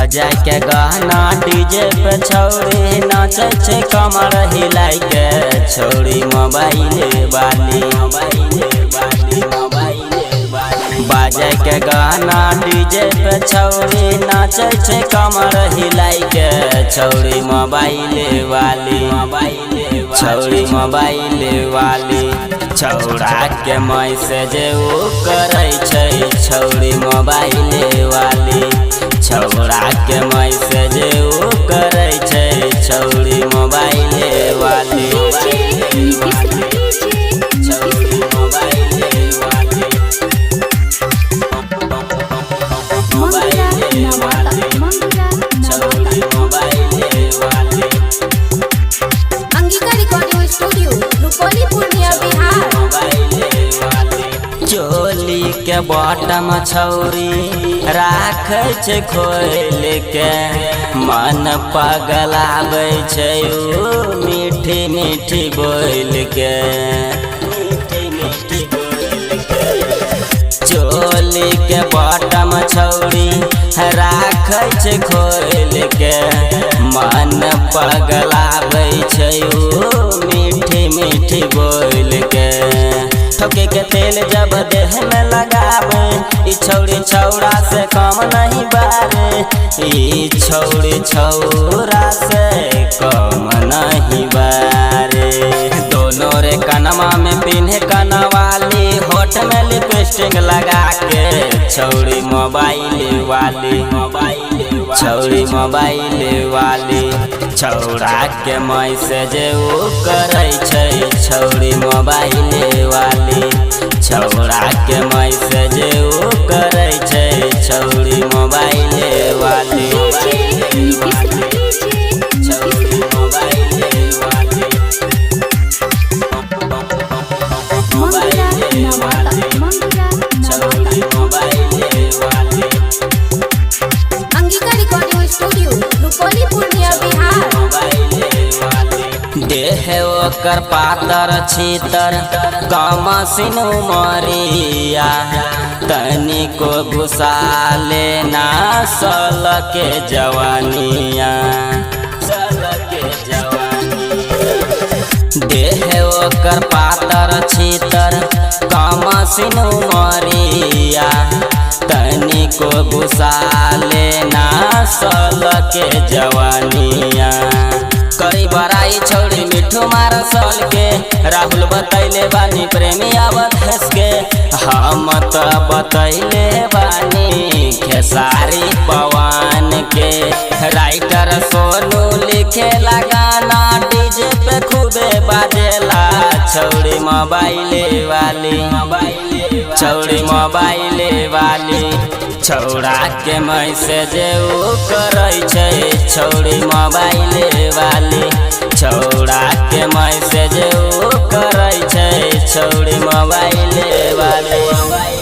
बजाय के गाना डीजे पे छौरी नाचे छे कमर हिलाई के छौरी मोबाइल वाली बजाय के गाना डीजे पे छौरी नाचे छे कमर हिलाई के छौरी मोबाइल वाली छौरी मोबाइल वाली छौड़ा के मैसेज उ करे छै छौरी मोबाइल वाली छौड़ा के मैसेज उ करे छै छौरी मोबाइल वाली छौरी मोबाइल वाली छौरी मोबाइल वाली अंगिका रिकॉर्डिंग स्टूडियो रुपौली पूर्णिया बिहार। चोली के बॉटम छौरी राख छै खोल के मन पगलाबै छै मीठी मीठी बोल के चोली के बॉटम छौरी राख छै खोल के मन पगलाबै छै मीठी मीठी बोल के ठोके के तेल जब देह में लगावे ई छौरी छौड़ा से कम नहीं बारे ई छौरी छौड़ा से कम नहीं बारे दोनों रे कनमा में पिन्हे कनवाली होठ में लिपस्टिक लगा के छौरी मोबाइल वाली छौरी मोबाइल वाली छौड़ा के मैसेज उ करे छै छौरी मोबाइल वाली छौड़ा के मैसेज उ करे छै छौरी मोबाइल वाली छौरी मोबाइल वाली छौरी मोबाइल वाली अंगिका रिकॉर्डिंग स्टूडियो रुपौली पूर्णिया बिहार। देह ओकर पातर छीतर कमसिन उमरिया तनिको घुसा लेना सल के जवानिया देह ओकर पातर छीतर कमसिन उमरिया तनिको घुसा लेना सल के जवानिया करी बड़ाई छौरी मिठू मार सल के राहुल बतैले बानी प्रेमी आवत हंस के हम तो बतैले बानी खेसारी पवन के राइटर सोनू लिखे गाना डीजे पे खूबे बाजेला छौरी मोबाइल वाली छौरी मोबाइल वाली छौड़ा के मैसेज उ करे छै छौरी मोबाइल वाली छौड़ा के मैसेज उ करे छै छौरी मोबाइल वाली।